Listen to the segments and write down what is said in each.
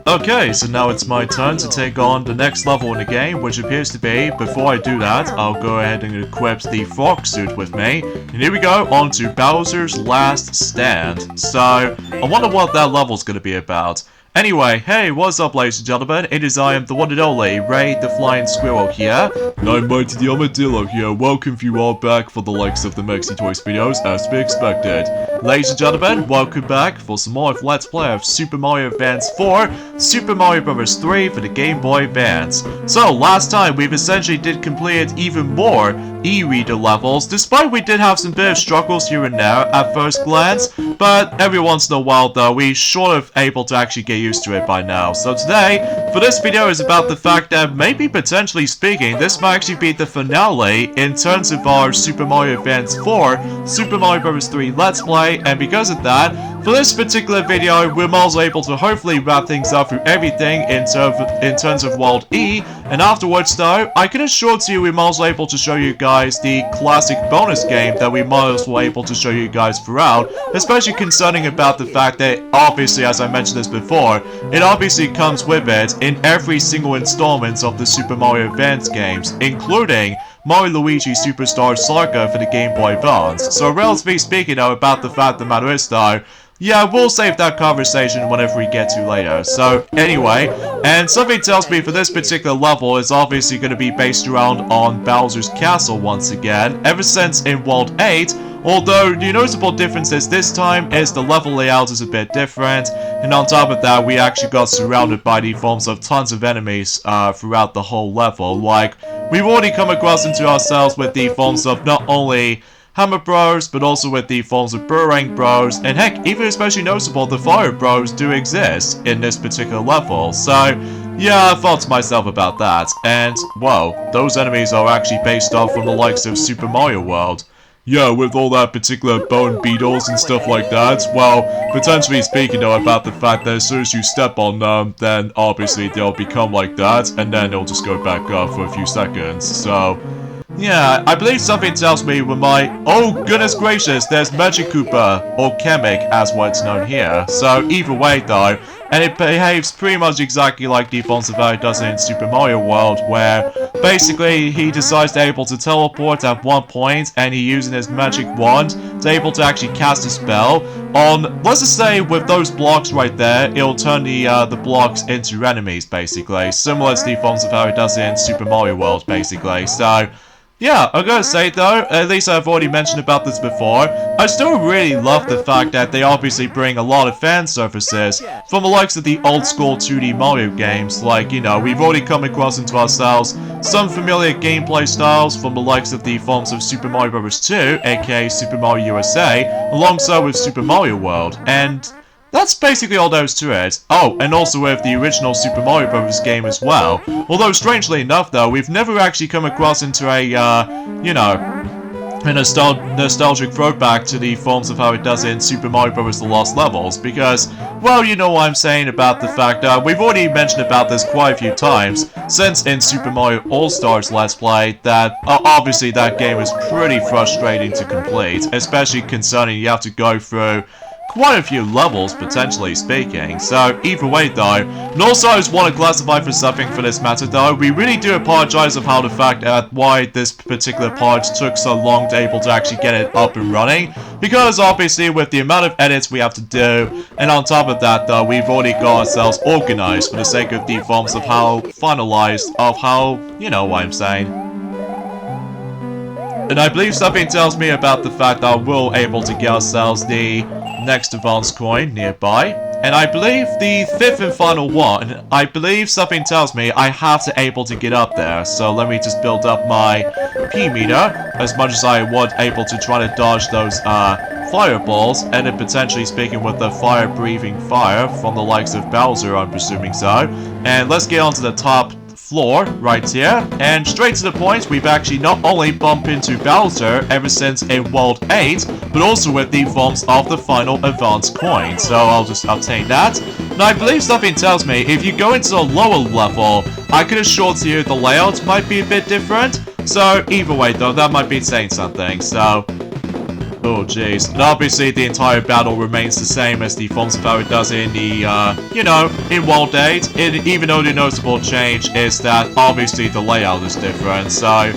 Okay, so now it's my turn to take on the next level in the game, which appears to be, before I do that, I'll go ahead and equip the frog suit with me. And here we go, on to Bowser's Last Stand. So, I wonder what that level's gonna be about. Anyway, hey, what's up ladies and gentlemen, it is I am the one and only, Ray the Flying Squirrel here. And I'm Mighty the Armadillo here, welcome you all back for the likes of the Maxi Toys videos, as we expected. Ladies and gentlemen, welcome back for some more of Let's Play of Super Mario Advance 4, Super Mario Bros. 3 for the Game Boy Advance. So, last time we've essentially did complete even more e-reader levels, despite we did have some bit of struggles here and there at first glance, but every once in a while though, we sort of able to actually get used to it by now. So today, for this video is about the fact that maybe potentially speaking, this might actually be the finale in terms of our Super Mario Advance 4, Super Mario Bros. 3 Let's Play, and because of that, for this particular video, we're also able to hopefully wrap things up through everything in terms of World E, and afterwards though, I can assure to you we're also able to show you guys the classic bonus game that we might as well able to show you guys throughout, especially concerning about the fact that, obviously as I mentioned this before, it obviously comes with it in every single installment of the Super Mario Advance games, including Mario Luigi Superstar Saga for the Game Boy Advance. So relatively speaking though, about the fact of the matter is though, yeah, we'll save that conversation whenever we get to later. So, anyway, and something tells me for this particular level is obviously going to be based around on Bowser's Castle once again, ever since in World 8, although the noticeable difference is this time is the level layout is a bit different, and on top of that, we actually got surrounded by the forms of tons of enemies throughout the whole level. Like, we've already come across into ourselves with the forms of not only Hammer Bros, but also with the forms of Boomerang Bros, and heck, even especially noticeable, the Fire Bros do exist in this particular level. So, yeah, I thought to myself about that, and, whoa, those enemies are actually based off from the likes of Super Mario World. Yeah, with all that particular bone beetles and stuff like that, well, potentially speaking though about the fact that as soon as you step on them, then obviously they'll become like that, and then they'll just go back up for a few seconds, so yeah, I believe something tells me with my... Oh, goodness gracious, there's Magic Koopa, or Kamek, as what's known here. So, either way, though, and it behaves pretty much exactly like the forms of how it does in Super Mario World, where basically he decides to able to teleport at one point, and he using his magic wand to able to actually cast a spell on, let's just say, with those blocks right there, it'll turn the blocks into enemies, basically. Similar to the forms of how it does in Super Mario World, basically. So, yeah, I gotta say though, at least I've already mentioned about this before, I still really love the fact that they obviously bring a lot of fan services from the likes of the old school 2D Mario games, like, you know, we've already come across into ourselves some familiar gameplay styles from the likes of the forms of Super Mario Bros. 2, aka Super Mario USA, alongside with Super Mario World, and that's basically all there is to it. Oh, and also with the original Super Mario Bros. Game as well. Although, strangely enough though, we've never actually come across into a, you know, a nostalgic throwback to the forms of how it does in Super Mario Bros. The Lost Levels, because, well, you know what I'm saying about the fact that we've already mentioned about this quite a few times, since in Super Mario All-Stars Let's Play, that obviously that game is pretty frustrating to complete, especially concerning you have to go through quite a few levels, potentially speaking. So, either way though, and also I just want to classify for something for this matter though, we really do apologize of how the fact that why this particular part took so long to able to actually get it up and running, because obviously with the amount of edits we have to do, and on top of that though, we've already got ourselves organized for the sake of the forms of how finalized, of how, you know what I'm saying. And I believe something tells me about the fact that we're able to get ourselves the next advance coin nearby, and I believe the fifth and final one, I believe something tells me I have to able to get up there, so let me just build up my P meter as much as I would able to try to dodge those fireballs, and then potentially speaking with the fire breathing fire from the likes of Bowser, I'm presuming so. And let's get onto the top floor right here, and straight to the point, we've actually not only bumped into Bowser ever since in World 8, but also with the forms of the final advance coin, so I'll just obtain that. Now I believe something tells me if you go into a lower level, I can assure to you the layout might be a bit different, so either way though, that might be saying something, so Oh jeez. And obviously the entire battle remains the same as the forms of how it does in the, you know, in World 8. Even though the noticeable change is that obviously the layout is different, so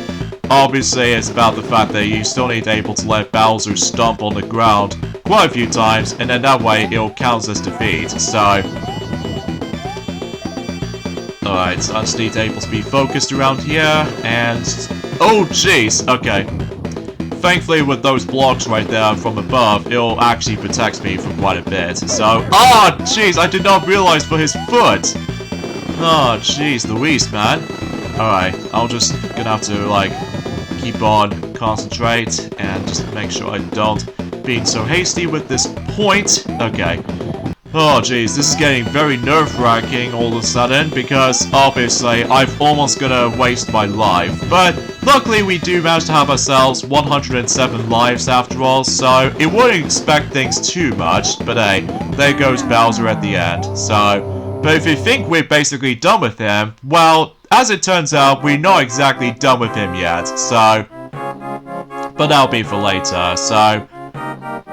obviously it's about the fact that you still need to be able to let Bowser stomp on the ground quite a few times, and then that way it'll count as defeat, so... Alright, I just need to be able to be focused around here, and... Oh jeez, okay. Thankfully with those blocks right there from above, it'll actually protect me for quite a bit, so... Oh jeez, I did not realize for his foot! Oh jeez, Louise, man. Alright, I'll just gonna have to, like, keep on, concentrate, and just make sure I don't being so hasty with this point. Okay. Oh jeez, this is getting very nerve-wracking all of a sudden, because obviously I've almost gonna waste my life. But luckily we do manage to have ourselves 107 lives after all, so it wouldn't expect things too much, but hey, there goes Bowser at the end, so... But if you think we're basically done with him, well, as it turns out, we're not exactly done with him yet, so... But that'll be for later, so...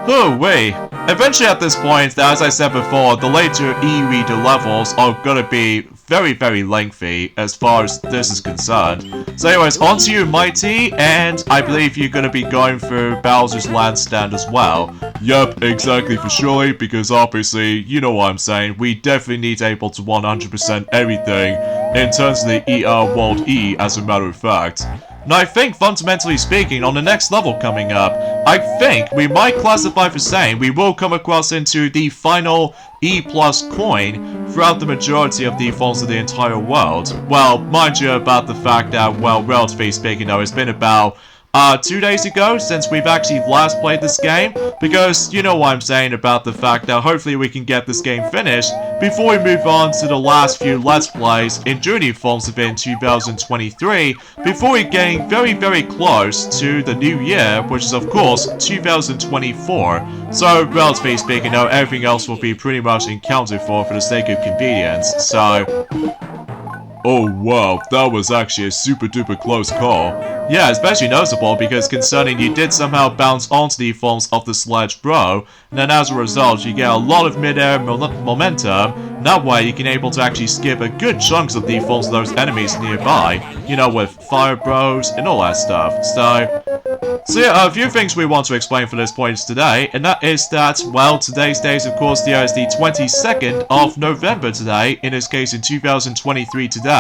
Oh, wait. Eventually at this point, as I said before, the later e-reader levels are gonna be very, very lengthy as far as this is concerned. So anyways, on to you, Mighty, and I believe you're gonna be going through Bowser's Land Stand as well. Yep, exactly for sure, because obviously, you know what I'm saying, we definitely need to able to 100% everything in terms of the World E, as a matter of fact. And I think, fundamentally speaking, on the next level coming up, I think we might classify for saying we will come across into the final E+ coin throughout the majority of the forms of the entire world. Well, mind you about the fact that, well, relatively speaking though, it's been about 2 days ago since we've actually last played this game, because you know what I'm saying about the fact that hopefully we can get this game finished before we move on to the last few Let's Plays in Journey Forms of in 2023, before we're getting very, very close to the new year, which is of course 2024. So, relatively speaking, though, everything else will be pretty much accounted for the sake of convenience, so... Oh wow, that was actually a super duper close call. Yeah, especially noticeable because concerning you did somehow bounce onto the forms of the sledge bro, and then as a result you get a lot of mid-air momentum, and that way you can able to actually skip a good chunks of the forms of those enemies nearby, you know, with fire bros and all that stuff. So yeah, a few things we want to explain for this point today, and that is that, well, today's date is of course is the 22nd of November today, in this case in 2023 today.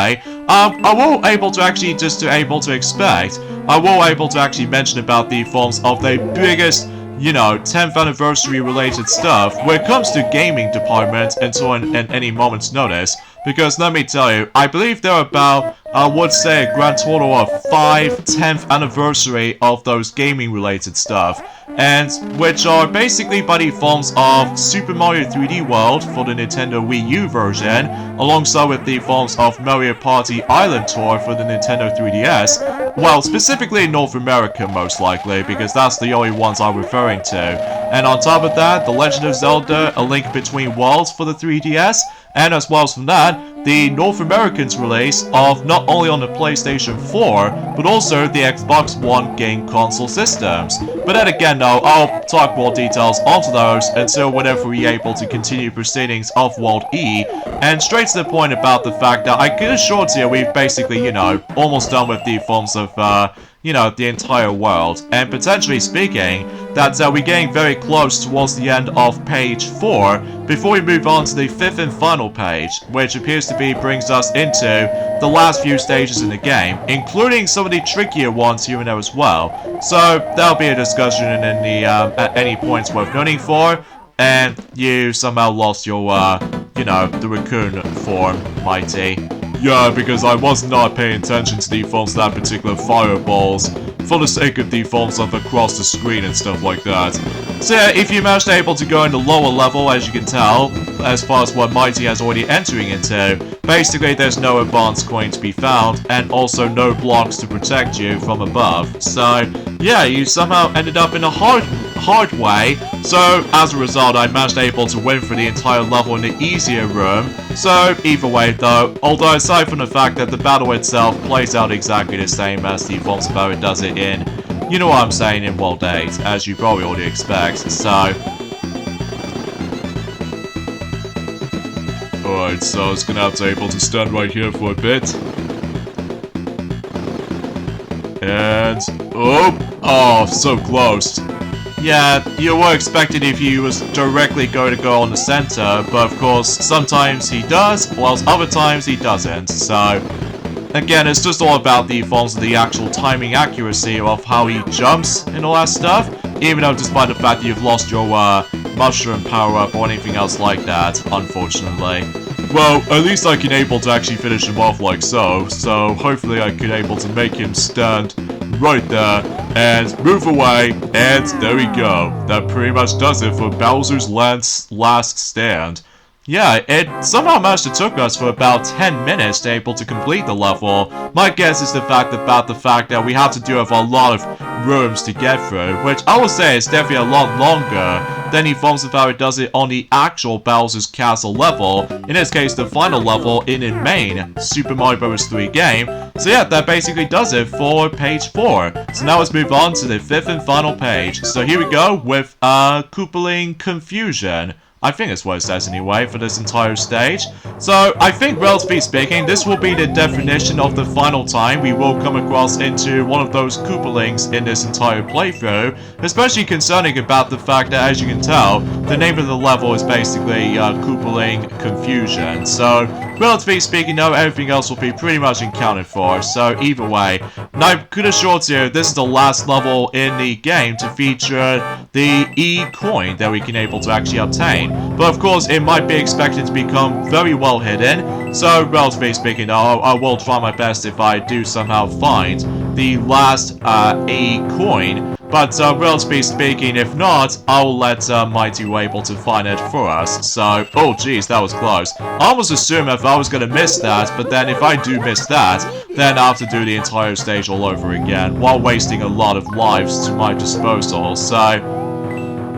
I will able to actually expect, I will able to actually mention about the forms of the biggest, you know, 10th anniversary related stuff when it comes to gaming department until in any moment's notice. Because let me tell you, I believe there are about, I would say, a grand total of 5 10th anniversary of those gaming related stuff. And which are basically by the forms of Super Mario 3D World for the Nintendo Wii U version, alongside with the forms of Mario Party Island Tour for the Nintendo 3DS. Well, specifically in North America most likely, because that's the only ones I'm referring to. And on top of that, The Legend of Zelda: A Link Between Worlds for the 3DS, and as well as from that, the North American's release of not only on the PlayStation 4, but also the Xbox One game console systems. But then again though, I'll talk more details onto those until whenever we're able to continue proceedings of World E, and straight to the point about the fact that I can assure you we've basically, you know, almost done with the forms of, you know, the entire world, and potentially speaking, that we're getting very close towards the end of page 4, before we move on to the 5th and final page, which appears to be brings us into the last few stages in the game, including some of the trickier ones here and there as well. So, that'll be a discussion in the, at any points worth noting for, and you somehow lost your, you know, the raccoon form, Mighty. Yeah, because I was not paying attention to the forms of that particular fireballs, for the sake of the forms of across the screen and stuff like that. So yeah, if you manage to able to go in the lower level, as you can tell, as far as what Mighty has already entering into, basically there's no advanced coin to be found, and also no blocks to protect you from above. So yeah, you somehow ended up in a hard way, so as a result I managed able to win for the entire level in the easier room. So either way though, although aside from the fact that the battle itself plays out exactly the same as the forms of how it does it in you know what I'm saying in World 8, as you probably already expect, so... Alright, so I was gonna have to able to stand right here for a bit. And... Oh, so close. Yeah, you were expecting if he was directly going to go on the center, but of course, sometimes he does, whilst other times he doesn't, so... Again, it's just all about the forms of the actual timing accuracy of how he jumps and all that stuff, even though despite the fact that you've lost your mushroom power-up or anything else like that, unfortunately. Well, at least I can able to actually finish him off like so hopefully I can able to make him stand right there and move away, and there we go. That pretty much does it for Bowser's last stand. Yeah, it somehow managed to took us for about 10 minutes to able to complete the level. My guess is the fact that we have to do have a lot of rooms to get through, which I will say is definitely a lot longer than he forms of how it does it on the actual Bowser's Castle level, in this case the final level in main Super Mario Bros. 3 game. So yeah, that basically does it for page 4. So now let's move on to the 5th and final page. So here we go with Koopaling Confusion. I think that's what it says anyway for this entire stage. So I think, relatively speaking, this will be the definition of the final time we will come across into one of those Koopalings in this entire playthrough, especially concerning about the fact that, as you can tell, the name of the level is basically Koopaling Confusion. So relatively speaking, though, everything else will be pretty much accounted for. So either way, and I could assure you, this is the last level in the game to feature the E-coin that we can able to actually obtain. But of course, it might be expected to become very well hidden, so relatively speaking, I will try my best if I do somehow find the last E-coin. But relatively speaking, if not, I'll let Mighty able to find it for us. So, oh geez, that was close. I almost assumed if I was going to miss that, but then if I do miss that, then I'll have to do the entire stage all over again, while wasting a lot of lives to my disposal, so...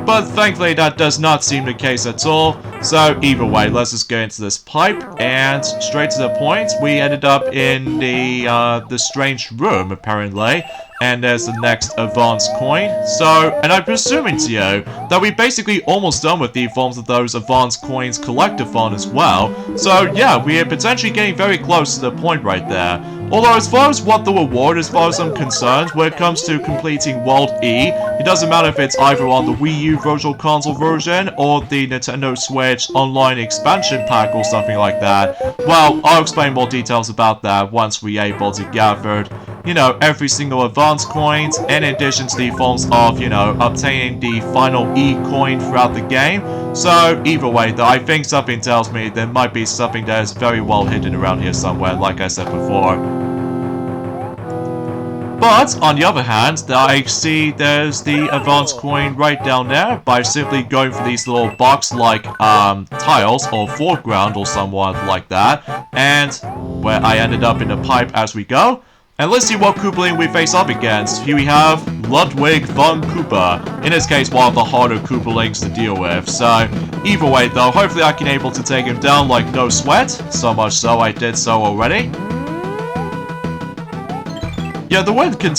But thankfully that does not seem the case at all. So either way, let's just go into this pipe, and straight to the point, we ended up in the strange room, apparently. And there's the next advanced coin. So, and I'm presuming to you that we basically almost done with the forms of those advanced coins collectathon as well. So yeah, we are potentially getting very close to the point right there. Although as far as what the reward, as far as I'm concerned, when it comes to completing World E, it doesn't matter if it's either on the Wii U Virtual Console version or the Nintendo Switch Online Expansion Pack or something like that. Well, I'll explain more details about that once we're able to gather, you know, every single advanced coins, in addition to the forms of, you know, obtaining the final E coin throughout the game. So either way, though, I think something tells me there might be something that is very well hidden around here somewhere, like I said before. But, on the other hand, I see there's the advanced coin right down there by simply going for these little box-like tiles or foreground or somewhat like that, and where I ended up in the pipe as we go. And let's see what Koopaling we face up against. Here we have Ludwig von Koopa. In this case, one of the harder Koopalings to deal with. So, either way though, hopefully I can able to take him down like no sweat. So much so I did so already. Yeah, the wand can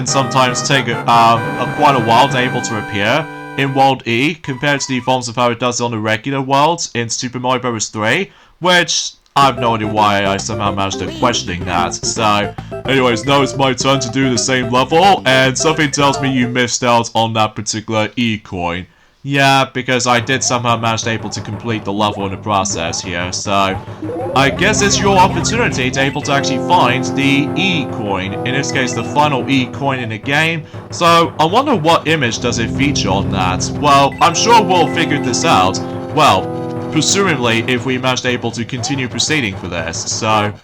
sometimes take quite a while to able to appear in World E compared to the forms of how it does on the regular worlds in Super Mario Bros. 3, which I have no idea why I somehow managed to questioning that. So, anyways, now it's my turn to do the same level, and something tells me you missed out on that particular E-coin. Yeah, because I did somehow manage to able to complete the level in the process here, so I guess it's your opportunity to able to actually find the E-coin, in this case the final E-coin in the game. So I wonder what image does it feature on that. Well, I'm sure we'll figure this out, well, presumably if we manage to able to continue proceeding for this, so...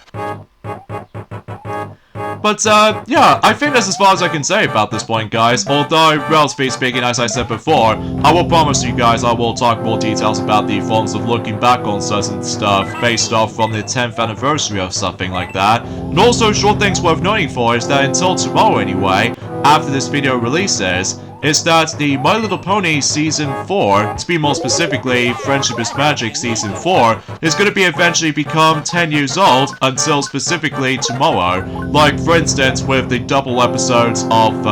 But, yeah, I think that's as far as I can say about this point, guys. Although, relatively speaking, as I said before, I will promise you guys I will talk more details about the forms of looking back on certain stuff based off from the 10th anniversary or something like that. And also, short things worth noting for is that until tomorrow anyway, after this video releases, is that the My Little Pony Season 4, to be more specifically, Friendship is Magic Season 4, is going to be eventually become 10 years old until specifically tomorrow. Like, for instance, with the double episodes of,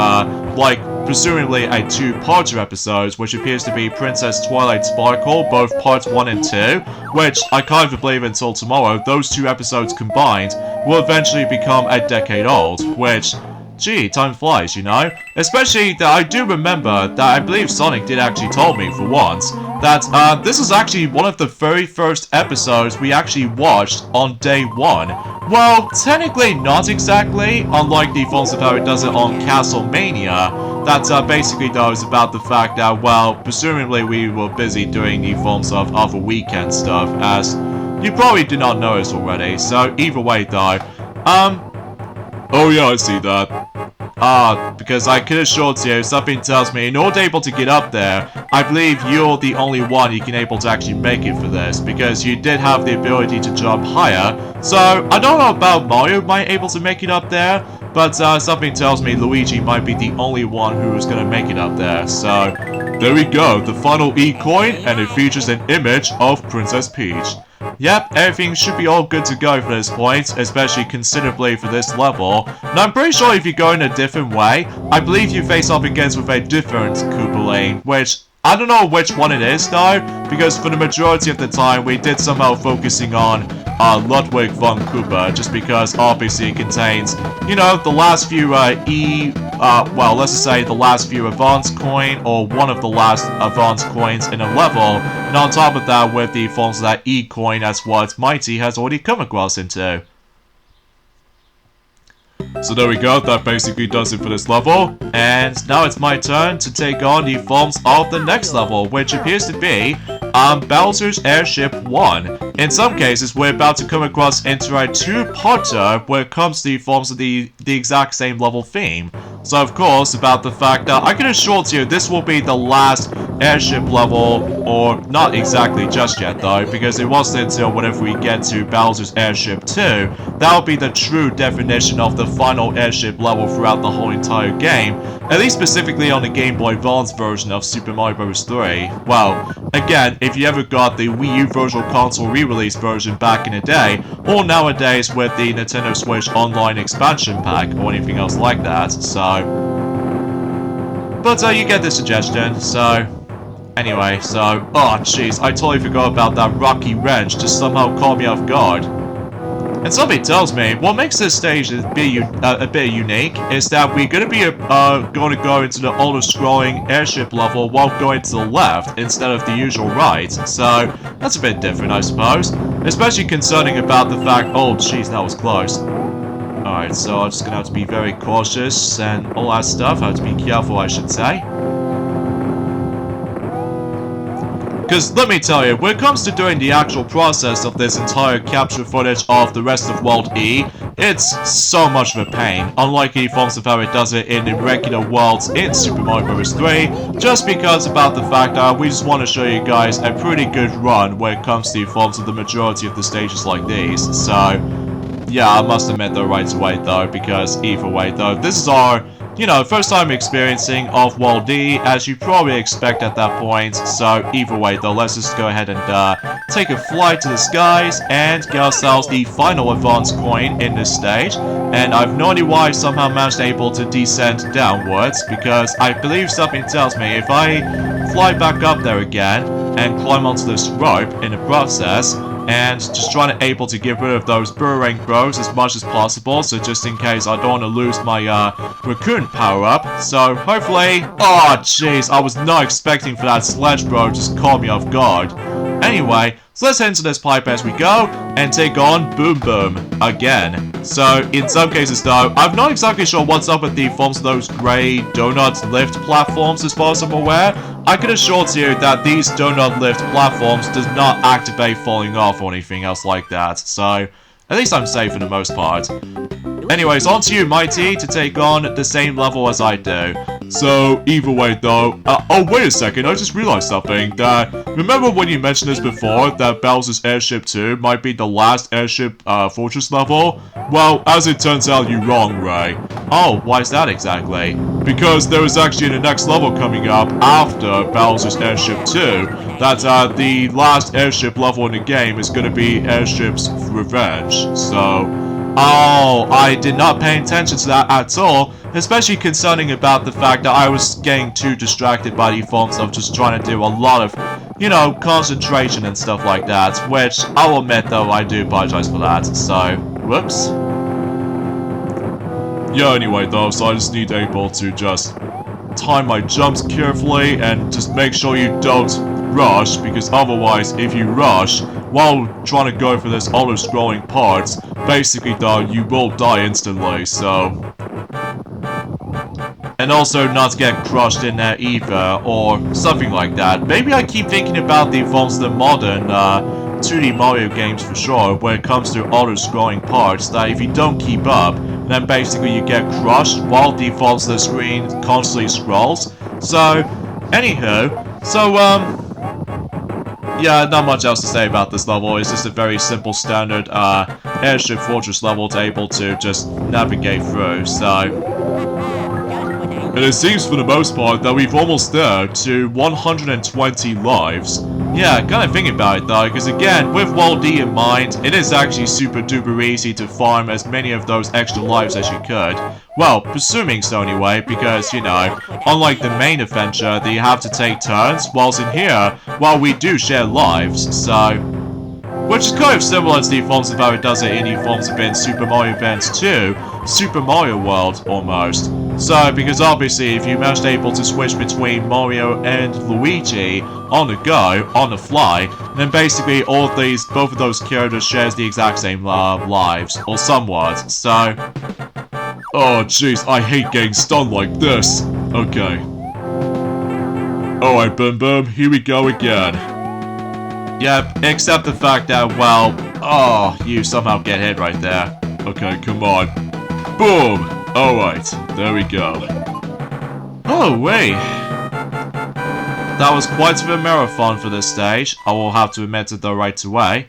like, presumably a two-parter episode, which appears to be Princess Twilight Sparkle, both parts 1 and 2, which I can't even believe until tomorrow, those two episodes combined will eventually become a decade old, which, gee, time flies, you know? Especially that I do remember that I believe Sonic did actually tell me, for once, that this is actually one of the very first episodes we actually watched on day 1. Well, technically not exactly, unlike the forms of how it does it on Castlemania. That basically though is about the fact that, well, presumably we were busy doing the forms of other weekend stuff, as you probably do not notice already, so either way though, oh yeah, I see that. Because I could assure you, something tells me in order able to get up there, I believe you're the only one who can able to actually make it for this, because you did have the ability to jump higher, so I don't know about Mario might able to make it up there, but something tells me Luigi might be the only one who is gonna make it up there, so there we go, the final E-coin, and it features an image of Princess Peach. Yep, everything should be all good to go for this point, especially considerably for this level. Now I'm pretty sure if you go in a different way, I believe you face off against with a different Koopa Lane, which I don't know which one it is though, because for the majority of the time we did somehow focusing on Ludwig von Koopa, just because obviously it contains, you know, the last few well, let's just say the last few advance coin, or one of the last advance coins in a level, and on top of that with the forms of that E coin, that's what Mighty has already come across into. So there we go, that basically does it for this level, and now it's my turn to take on the forms of the next level, which appears to be Bowser's Airship 1. In some cases, we're about to come across into a two-parter where it comes to the forms of the exact same level theme. So of course, about the fact that I can assure you this will be the last airship level, or not exactly just yet though, because it wasn't until whenever we get to Bowser's Airship 2, that'll be the true definition of the final airship level throughout the whole entire game, at least specifically on the Game Boy Advance version of Super Mario Bros. 3. Well, again, if you ever got the Wii U Virtual Console re-release version back in the day, or nowadays with the Nintendo Switch Online expansion pack, or anything else like that, so... But you get the suggestion, so... Anyway, so... Oh, jeez, I totally forgot about that rocky wrench, just somehow caught me off guard. And something tells me, what makes this stage a bit unique is that we're going to be going to go into the older scrolling airship level while going to the left instead of the usual right. So, that's a bit different, I suppose. Especially concerning about the fact, oh jeez, that was close. Alright, so I'm just going to have to be very cautious and all that stuff. I have to be careful, I should say. Because let me tell you, when it comes to doing the actual process of this entire capture footage of the rest of World E, it's so much of a pain, unlike the forms of how it does it in the regular worlds in Super Mario Bros. 3, just because about the fact that we just want to show you guys a pretty good run when it comes to the forms of the majority of the stages like these, so... Yeah, I must admit though right away though, because either way though, this is our, you know, first time experiencing of World D, as you probably expect at that point, so either way though, let's just go ahead and take a flight to the skies and get ourselves the final advance coin in this stage, and I've no idea why I somehow managed able to descend downwards, because I believe something tells me if I fly back up there again and climb onto this rope in the process, and just trying to able to get rid of those burrowing bros as much as possible, so just in case I don't want to lose my raccoon power-up. So hopefully... Oh jeez, I was not expecting for that sledge bro to just caught me off guard. Anyway, so let's head into this pipe as we go, and take on Boom Boom again. So, in some cases though, I'm not exactly sure what's up with the forms of those grey donut lift platforms as far as I'm aware. I can assure you that these donut lift platforms does not activate falling off or anything else like that, so at least I'm safe for the most part. Anyways, on to you, Mighty, to take on the same level as I do. So, either way though, oh wait a second, I just realized something, that, remember when you mentioned this before, that Bowser's Airship 2 might be the last Airship, Fortress level? Well, as it turns out, you're wrong, Ray. Oh, why is that exactly? Because there is actually the next level coming up after Bowser's Airship 2, that, the last Airship level in the game is gonna be Airships Revenge, so... Oh, I did not pay attention to that at all, especially concerning about the fact that I was getting too distracted by the forms of just trying to do a lot of, you know, concentration and stuff like that, which I'll admit though, I do apologize for that, so, whoops. Yeah, anyway though, so I just need able to just time my jumps carefully and just make sure you don't rush, because otherwise if you rush while trying to go for this auto-scrolling parts, basically though you will die instantly, so... And also not get crushed in there either, or something like that. Maybe I keep thinking about the forms of the modern 2D Mario games for sure, when it comes to auto-scrolling parts, that if you don't keep up, then basically you get crushed while the forms of the screen constantly scrolls. So, anywho, so yeah, not much else to say about this level. It's just a very simple standard Airship Fortress level to able to just navigate through, so... And it seems for the most part that we've almost there to 120 lives. Yeah, kind of thinking about it though, because again, with World D in mind, it is actually super duper easy to farm as many of those extra lives as you could. Well, presuming so anyway, because, you know, unlike the main adventure, that you have to take turns, whilst in here, well, we do share lives, so... Which is kind of similar to the forms of how it does it in the forms of in Super Mario Band 2, Super Mario World, almost. So, because obviously, if you manage able to switch between Mario and Luigi on the go, on the fly, then basically all of these, both of those characters shares the exact same lives, or somewhat, so... Oh jeez, I hate getting stunned like this. Okay. Alright, Boom Boom, here we go again. Yep, except the fact that, well, oh, you somehow get hit right there. Okay, come on. Boom! Alright, there we go. Oh, wait. That was quite a marathon for this stage. I will have to admit it though right away.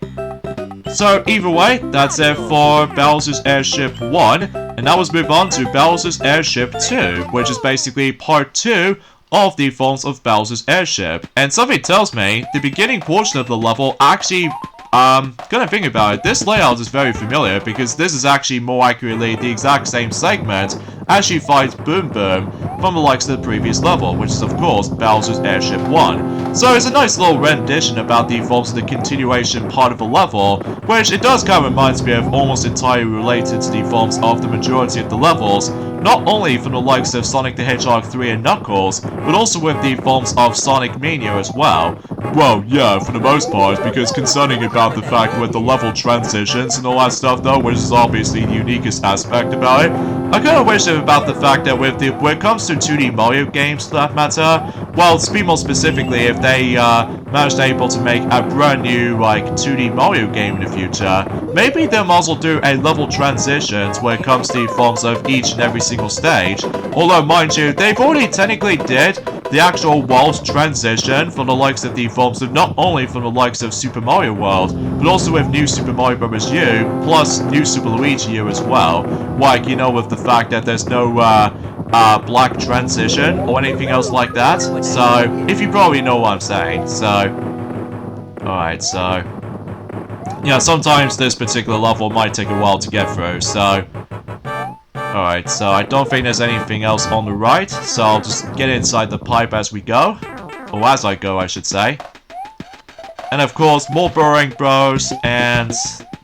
So, either way, that's it for Bowser's Airship 1. And now let's move on to Bowser's Airship 2, which is basically part 2 of the forms of Bowser's Airship. And something tells me the beginning portion of the level actually, gonna think about it, this layout is very familiar because this is actually more accurately the exact same segment as you fight Boom Boom from the likes of the previous level, which is of course Bowser's Airship 1. So it's a nice little rendition about the forms of the continuation part of the level, which it does kind of reminds me of almost entirely related to the forms of the majority of the levels, not only from the likes of Sonic the Hedgehog 3 and Knuckles, but also with the forms of Sonic Mania as well. Well, yeah, for the most part, because concerning about the fact with the level transitions and all that stuff though, which is obviously the uniquest aspect about it, I kind of wish about the fact that when it comes to 2D Mario games for that matter, well, to be more specifically, if they managed able to make a brand new, like, 2D Mario game in the future, maybe they might as well do a level transitions when it comes to the forms of each and every single stage. Although, mind you, they've already technically did the actual world transition from the likes of the forms of not only from the likes of Super Mario World, but also with New Super Mario Bros. U, plus New Super Luigi U as well. Like, you know, with the fact that there's no black transition or anything else like that. So, if you probably know what I'm saying. So, alright, so... yeah, sometimes this particular level might take a while to get through, so... Alright, so I don't think there's anything else on the right, so I'll just get inside the pipe as we go. Or as I go, I should say. And of course, more burrowing bros, and...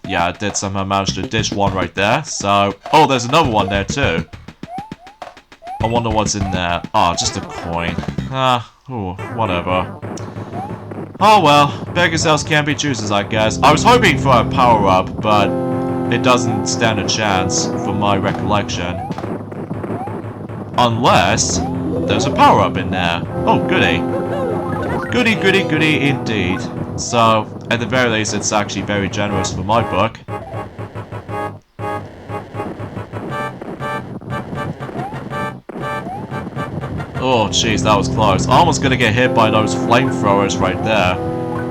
yeah, I did somehow manage to ditch one right there, so... oh, there's another one there too. I wonder what's in there. Oh, just a coin. Ooh, whatever. Oh well, beggars else can't be choosers, I guess. I was hoping for a power-up, but it doesn't stand a chance, from my recollection. Unless there's a power-up in there. Oh, goody. Goody, goody, goody indeed. So, at the very least, it's actually very generous for my book. Oh, jeez, that was close. I'm almost gonna get hit by those flamethrowers right there.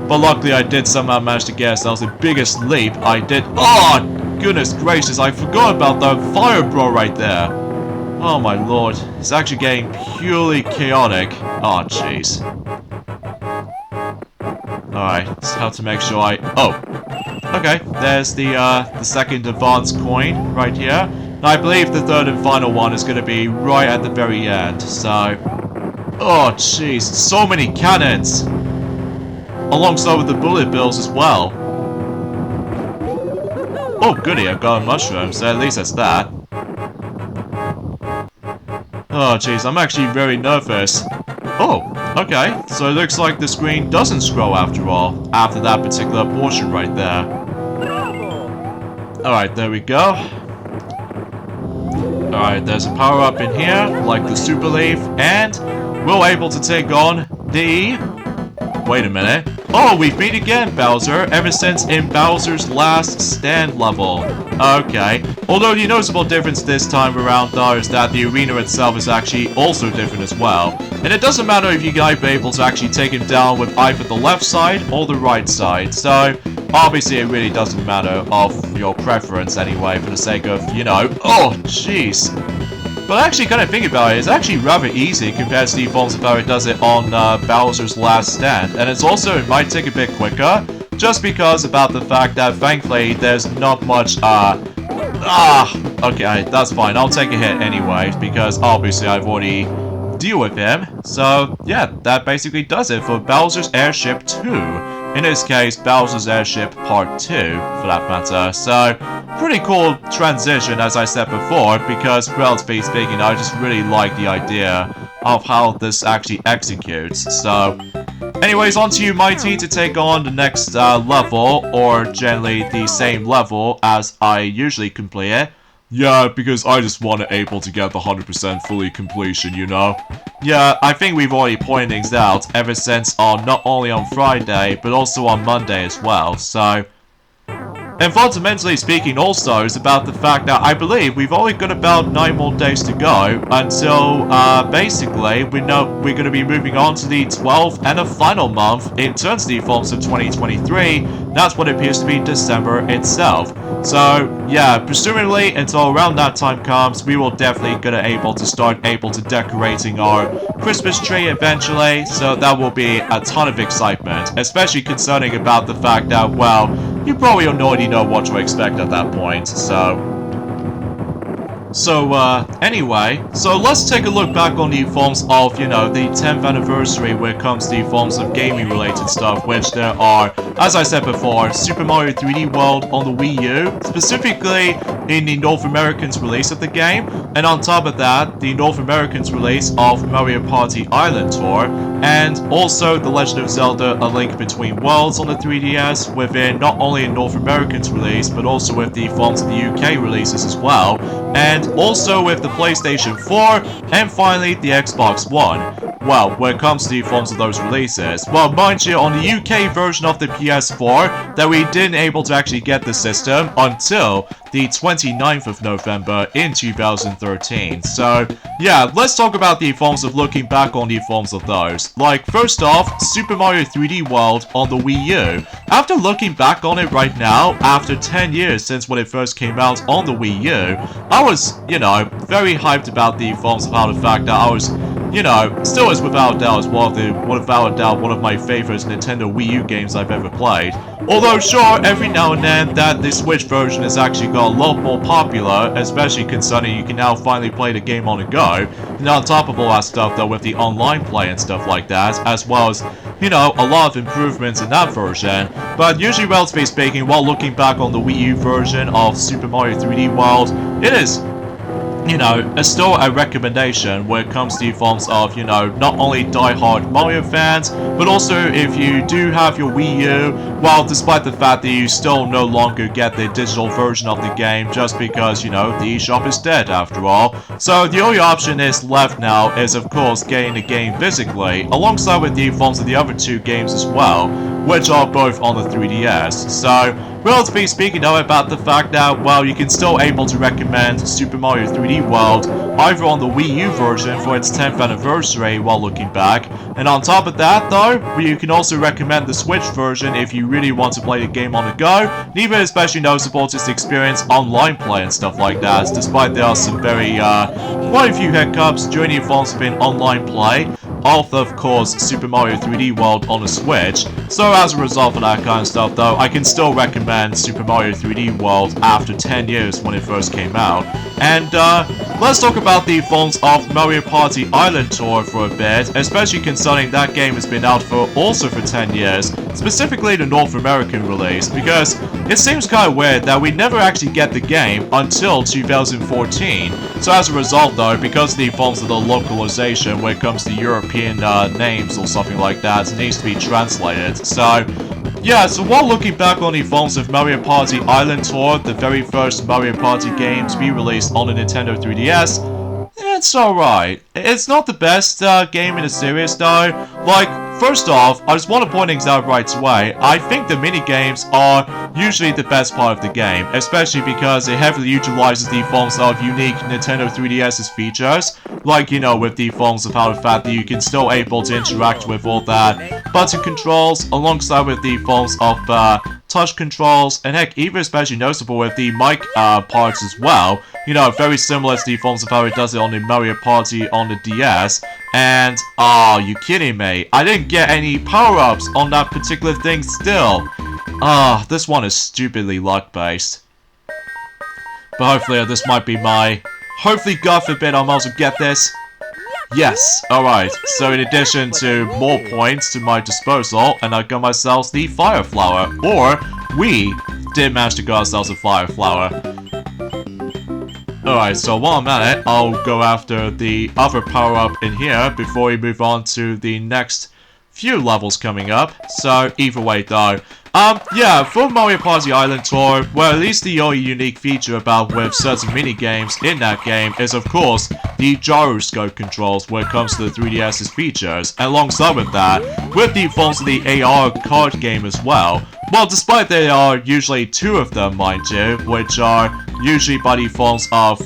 But luckily, I did somehow manage to guess. That was the biggest leap I did. Oh, goodness gracious, I forgot about the fire bro right there. Oh, my lord. It's actually getting purely chaotic. Oh, jeez. Alright, just have to make sure I... Oh. Okay, there's the second advanced coin right here. And I believe the third and final one is going to be right at the very end, so... Oh, jeez, so many cannons! Alongside with the bullet bills as well. Oh, goody, I've got a mushroom, so at least that's that. Oh, jeez, I'm actually very nervous. Oh, okay, so it looks like the screen doesn't scroll after all, after that particular portion right there. Alright, there we go. Alright, there's a power-up in here, like the super leaf, and we're able to take on the... Wait a minute. Oh, we've beat again, Bowser, ever since in Bowser's Last Stand level. Okay. Although the noticeable difference this time around, though, is that the arena itself is actually also different as well. And it doesn't matter if you guys are able to actually take him down with either the left side or the right side. So, obviously it really doesn't matter of your preference anyway, for the sake of, you know... Oh, jeez. But actually, kind of thinking about it, it's actually rather easy compared to the forms of how it does it on Bowser's Last Stand. And it's also, it might take a bit quicker, just because about the fact that, thankfully, there's not much, okay, that's fine. I'll take a hit anyway, because obviously I've already deal with him. So, yeah, that basically does it for Bowser's Airship 2. In this case, Bowser's Airship Part 2, for that matter. So, pretty cool transition, as I said before, because, relatively speaking, I just really like the idea of how this actually executes. So, anyways, on to you, Mighty, to take on the next level, or generally the same level as I usually complete it. Yeah, because I just wasn't able to get the 100% fully completion, you know? Yeah, I think we've already pointed things out ever since on not only on Friday, but also on Monday as well, so... And fundamentally speaking also is about the fact that I believe we've only got about 9 more days to go until, basically, we know we're going to be moving on to the 12th and a final month in terms of the forms of 2023. That's what appears to be December itself. So, yeah, presumably until around that time comes, we will definitely start decorating our Christmas tree eventually. So that will be a ton of excitement, especially concerning about the fact that, well, you probably already know what to expect at that point, anyway, so let's take a look back on the forms of, you know, the 10th anniversary when it comes to the forms of gaming-related stuff, which there are, as I said before, Super Mario 3D World on the Wii U, specifically in the North American's release of the game, and on top of that, the North American's release of Mario Party Island Tour, and also The Legend of Zelda A Link Between Worlds on the 3DS, within not only a North American's release, but also with the forms of the UK releases as well, and also with the PlayStation 4, and finally the Xbox One. Well, when it comes to the forms of those releases, well, mind you, on the UK version of the PS4, that we didn't able to actually get the system until the 29th of November in 2013. So, yeah, let's talk about the forms of looking back on the forms of those. Like, first off, Super Mario 3D World on the Wii U. After looking back on it right now, after 10 years since when it first came out on the Wii U, I was, you know, very hyped about the forms of how the fact that I was, you know, still is without a doubt one of my favorite Nintendo Wii U games I've ever played. Although sure, every now and then that the Switch version has actually got a lot more popular, especially concerning you can now finally play the game on the go. And on top of all that stuff though, with the online play and stuff like that, as well as, you know, a lot of improvements in that version. But usually, relatively speaking, while looking back on the Wii U version of Super Mario 3D World, it is, you know, it's still a recommendation when it comes to the forms of, you know, not only die-hard Mario fans, but also if you do have your Wii U, well, despite the fact that you still no longer get the digital version of the game just because, you know, the eShop is dead after all. So the only option is left now is, of course, getting the game physically, alongside with the forms of the other two games as well, which are both on the 3DS. So, relatively speaking though about the fact that, well, you can still able to recommend Super Mario 3D World either on the Wii U version for its 10th anniversary while looking back, and on top of that though, you can also recommend the Switch version if you really want to play the game on the go, and even especially noticeable just to experience online play and stuff like that, despite there are some very, quite a few hiccups during the advance of online play of course, Super Mario 3D World on the Switch. So as a result of that kind of stuff though, I can still recommend Super Mario 3D World after 10 years when it first came out. And let's talk about the phones of Mario Party Island Tour for a bit, especially considering that game has been out for 10 years, specifically the North American release, because it seems kind of weird that we never actually get the game until 2014. So as a result though, because the phones of the localization when it comes to European names or something like that needs to be translated. So yeah, so while looking back on the phones of Mario Party Island Tour, the very first Mario Party game to be released on the Nintendo 3DS, it's alright. It's not the best game in the series though. Like, first off, I just want to point things out right away. I think the mini-games are usually the best part of the game, especially because it heavily utilizes the forms of unique Nintendo 3DS's features, like, you know, with the forms of how the fact that you can still able to interact with all that button controls, alongside with the forms of touch controls, and heck, even especially noticeable with the mic parts as well. You know, very similar to the forms of how it does it on the Mario Party on the DS. And, you kidding me? I didn't get any power-ups on that particular thing still. This one is stupidly luck-based. But hopefully this might be my... Hopefully, God forbid, I might also get this. Yes, alright. So in addition to more points to my disposal, and I got myself the Fire Flower. Or, we did manage to get ourselves a Fire Flower. Alright, so while I'm at it, I'll go after the other power-up in here before we move on to the next few levels coming up. So, either way though. Yeah, for Mario Party Island Tour, well, at least the only unique feature about with certain mini-games in that game is, of course, the gyroscope controls when it comes to the 3DS's features. And alongside with that, with the forms of the AR card game as well, well, despite there are usually two of them, mind you, which are usually by the forms of,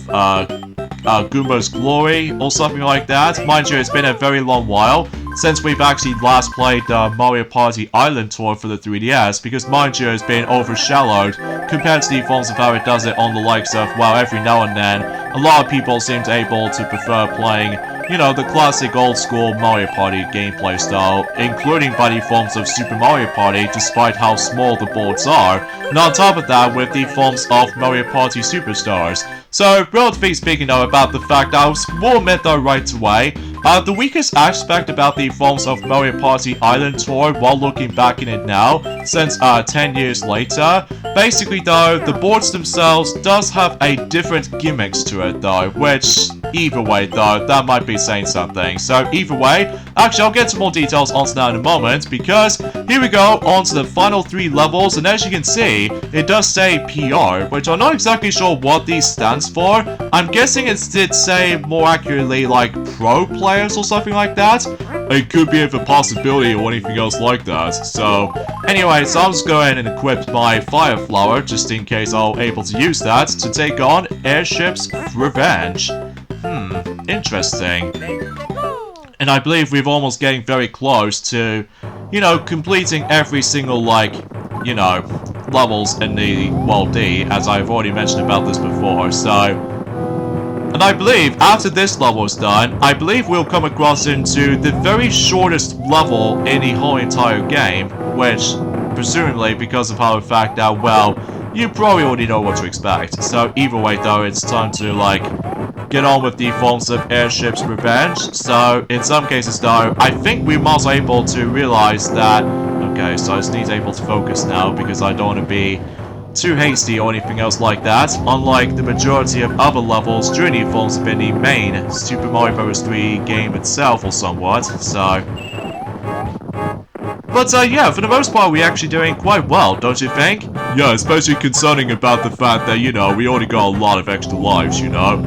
Goomba's Glory or something like that. Mind you, it's been a very long while since we've actually last played Mario Party Island Tour for the 3DS, because mind you, it's been overshadowed compared to the forms of how it does it on the likes of, well, every now and then, a lot of people seem to able to prefer playing, you know, the classic old school Mario Party gameplay style, including by the forms of Super Mario Party, despite how small the boards are, and on top of that, with the forms of Mario Party Superstars. So, relatively speaking though, about the fact I will admit though right away, the weakest aspect about the forms of Mario Party Island Tour while looking back in it now, since 10 years later, basically though, the boards themselves does have a different gimmicks to it though, which, either way though, that might be saying something. So either way, actually I'll get some more details onto that in a moment, because here we go, on to the final 3 levels, and as you can see, it does say PR, which I'm not exactly sure what these stands for. I'm guessing it did say more accurately like pro players or something like that. It could be a possibility or anything else like that. So anyway, so I'll just go ahead and equip my Fire Flower just in case I'm able to use that to take on Airships Revenge. Interesting. And I believe we're almost getting very close to, you know, completing every single, like, you know, levels in the World D, as I've already mentioned about this before, so... And I believe, after this level is done, I believe we'll come across into the very shortest level in the whole entire game, which, presumably, because of how the fact that, well, you probably already know what to expect. So either way though, it's time to, like, get on with the forms of Airships Revenge. So, in some cases though, I think we must be able to realize that... Okay, so I just need to be able to focus now, because I don't want to be too hasty or anything else like that, unlike the majority of other levels during the forms of the main Super Mario Bros. 3 game itself or somewhat, so... But yeah, for the most part we're actually doing quite well, don't you think? Yeah, especially concerning about the fact that, you know, we already got a lot of extra lives, you know?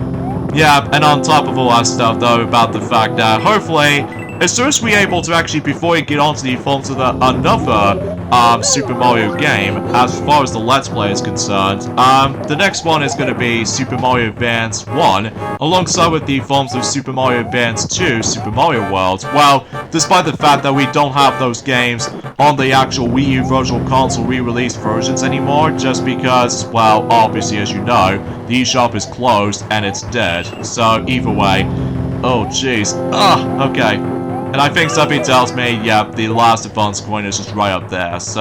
Yeah, and on top of all that stuff though, about the fact that hopefully as soon as we're able to actually, before we get on to the forms of another Super Mario game, as far as the Let's Play is concerned, the next one is going to be Super Mario Advance 1, alongside with the forms of Super Mario Advance 2, Super Mario World. Well, despite the fact that we don't have those games on the actual Wii U Virtual Console re-release versions anymore, just because, well, obviously, as you know, the eShop is closed and it's dead. So, either way, oh jeez, okay. And I think something tells me, yeah, the last advance coin is just right up there, so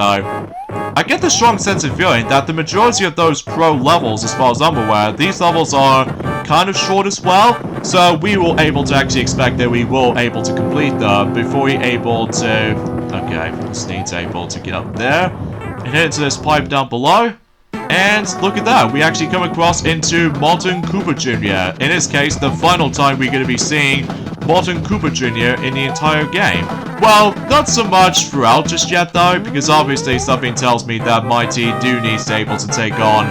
I get the strong sense of feeling that the majority of those pro levels, as far as I'm aware, these levels are kind of short as well, so we will able to actually expect that we will able to complete them before we able to, okay, just need to able to get up there and head into this pipe down below. And look at that, we actually come across into Martin Cooper Jr. In this case, the final time we're going to be seeing Martin Cooper Jr. in the entire game. Well, not so much throughout just yet though, because obviously something tells me that Mighty do needs to able to take on,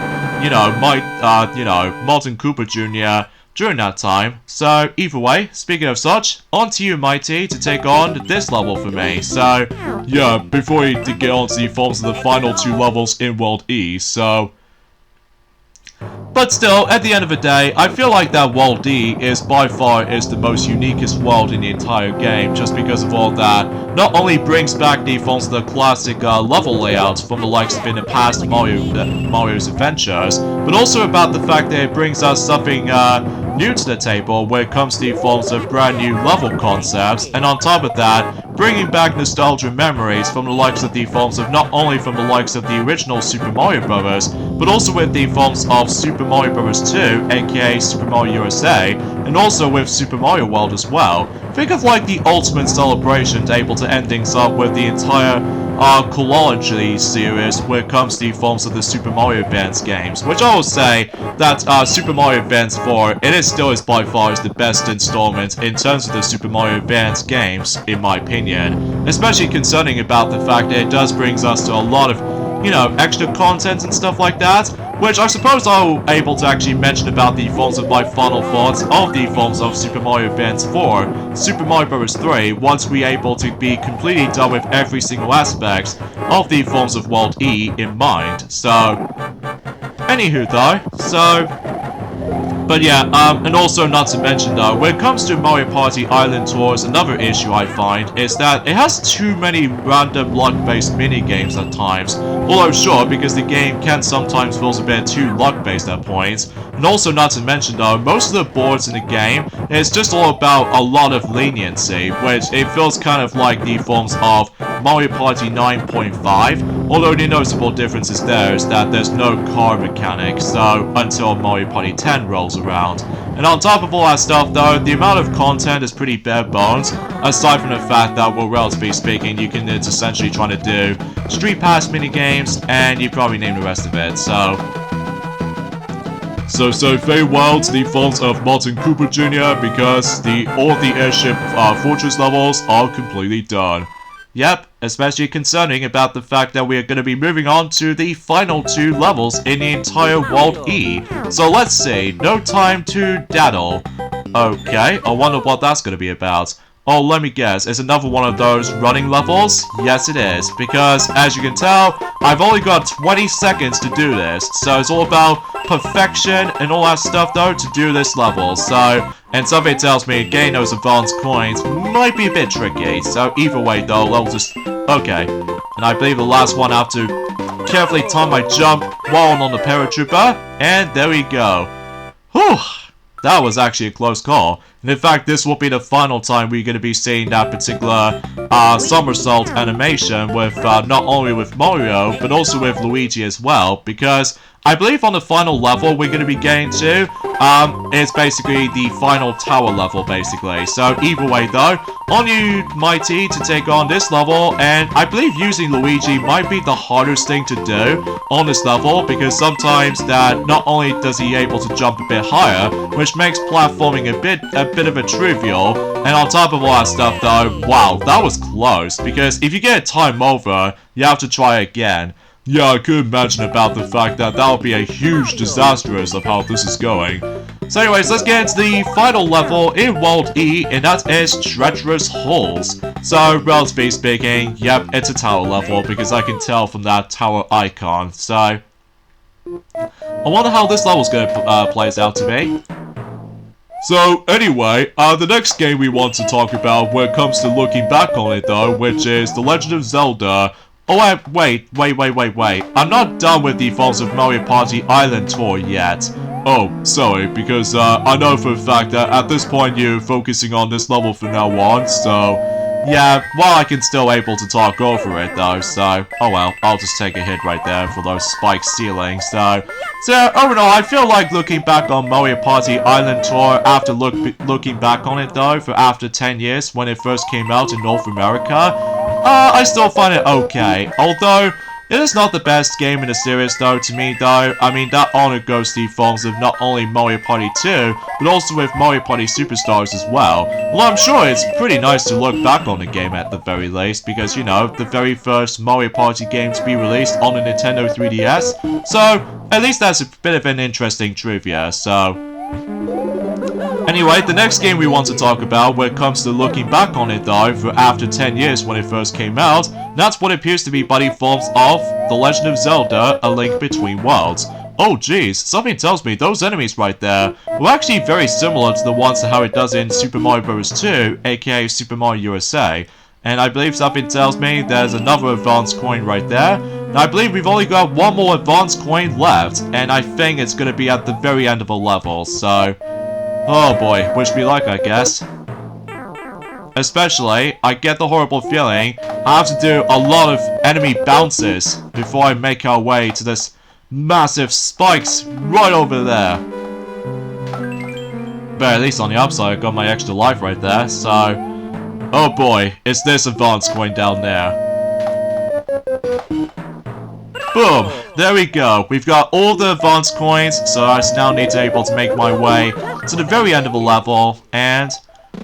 Martin Cooper Jr. during that time. So, either way, speaking of such, on to you, Mighty, to take on this level for me. So, yeah, before we get on to the forms of the final 2 levels in World E, so... But still, at the end of the day, I feel like that World E is by far the most uniquest world in the entire game, just because of all that. Not only brings back the forms of the classic level layouts from the likes of in the past Mario's adventures, but also about the fact that it brings us something new to the table when it comes to the forms of brand new level concepts, and on top of that, bringing back nostalgia memories from the likes of the forms of not only from the likes of the original Super Mario Bros., but also with the forms of Super Mario Bros. 2, aka Super Mario USA, and also with Super Mario World as well. Think of like the ultimate celebration able to end things up with the entire chronology series when it comes to the forms of the Super Mario Advance games, which I will say that Super Mario Advance 4, it still is by far the best installment in terms of the Super Mario Advance games, in my opinion, especially concerning about the fact that it does brings us to a lot of, extra content and stuff like that, which I suppose I'll able to actually mention about the forms of my final thoughts of the forms of Super Mario Advance 4, Super Mario Bros. 3, once we able to be completely done with every single aspect of the forms of World E in mind. So, anywho though, but yeah, and also not to mention though, when it comes to Mario Party Island Tours, another issue I find is that it has too many random luck-based mini-games at times. Although sure, because the game can sometimes feel a bit too luck-based at points. And also not to mention though, most of the boards in the game is just all about a lot of leniency, which it feels kind of like the forms of Mario Party 9.5, although the noticeable difference is there is that there's no car mechanic, so until Mario Party 10 rolls around. And on top of all that stuff though, the amount of content is pretty bare bones, aside from the fact that, well, relatively speaking, you can it's essentially trying to do Street Pass minigames, and you probably name the rest of it, so farewell to the forms of Martin Cooper Jr. because all the Airship Fortress levels are completely done. Yep, especially concerning about the fact that we are going to be moving on to the final 2 levels in the entire World E. So let's see, no time to daddle. Okay, I wonder what that's going to be about. Oh, let me guess, it's another one of those running levels? Yes, it is, because as you can tell, I've only got 20 seconds to do this, so it's all about perfection and all that stuff though to do this level, so, and something tells me getting those advanced coins might be a bit tricky, so either way though, I'll just, okay, and I believe the last one I have to carefully time my jump while on the paratrooper, and there we go. Whew! That was actually a close call. And in fact, this will be the final time we're going to be seeing that particular somersault animation with not only with Mario, but also with Luigi as well. Because I believe on the final level we're going to be getting to, it's basically the final tower level, basically. So either way though, on you, Mighty, to take on this level, and I believe using Luigi might be the hardest thing to do on this level, because sometimes that not only does he able to jump a bit higher, which makes platforming a bit of a trivial, and on top of all that stuff though, wow, that was close, because if you get time over, you have to try again. Yeah, I could imagine about the fact that that would be a huge disastrous of how this is going. So anyways, let's get into the final level in World E, and that is Treacherous Halls. So, relatively speaking, yep, it's a tower level, because I can tell from that tower icon. So, I wonder how this level's gonna plays out to be. So, anyway, the next game we want to talk about when it comes to looking back on it, though, which is The Legend of Zelda. Oh, wait. I'm not done with the Falls of Mario Party Island tour yet. Oh, sorry, because I know for a fact that at this point you're focusing on this level from now on, so yeah, well, I can still able to talk over it though, so oh well, I'll just take a hit right there for those spiked ceilings. So overall, I feel like looking back on Mario Party Island Tour after looking back on it though, for after 10 years when it first came out in North America, I still find it okay, although it is not the best game in the series though, to me though. I mean, that honor goes to the forms of not only Mario Party 2, but also with Mario Party Superstars as well. Well, I'm sure it's pretty nice to look back on the game at the very least, because, you know, the very first Mario Party game to be released on the Nintendo 3DS, so at least that's a bit of an interesting trivia, so anyway, the next game we want to talk about when it comes to looking back on it though, for after 10 years when it first came out, that's what appears to be buddy forms of The Legend of Zelda, A Link Between Worlds. Oh geez, something tells me those enemies right there were actually very similar to the ones to how it does in Super Mario Bros. 2, aka Super Mario USA. And I believe something tells me there's another advanced coin right there. And I believe we've only got one more advanced coin left, and I think it's going to be at the very end of a level, so oh boy, wish me luck, I guess. Especially, I get the horrible feeling I have to do a lot of enemy bounces before I make our way to this massive spikes right over there. But at least on the upside, I got my extra life right there, so oh boy, it's this advanced coin down there. Boom! There we go. We've got all the advanced coins, so I now need to able to make my way to the very end of the level, and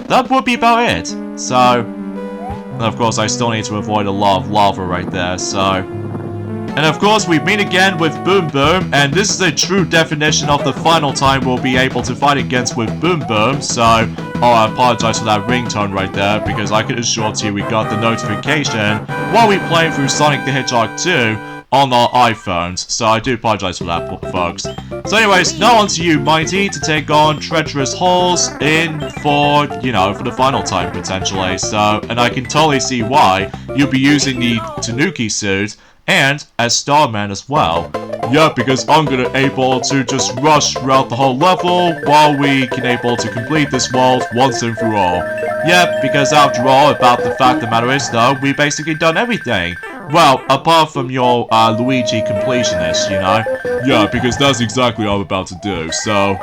that would be about it. So, and of course I still need to avoid a lot of lava right there, so. And of course we meet again with Boom Boom, and this is the true definition of the final time we'll be able to fight against with Boom Boom, so oh, I apologize for that ringtone right there, because I can assure you we got the notification while we playing through Sonic the Hedgehog 2 on our iPhones, so I do apologize for that, folks. So anyways, now on to you, Mighty, to take on Treacherous Halls in for, you know, for the final time, potentially. So, and I can totally see why you'll be using the Tanuki suit, and as Starman as well. Yeah, because I'm gonna able to just rush throughout the whole level, while we can able to complete this world once and for all. Yep, because after all, about the fact of the matter is though, we basically done everything. Well, apart from your Luigi completionist, you know? Yeah, because that's exactly what I'm about to do, so.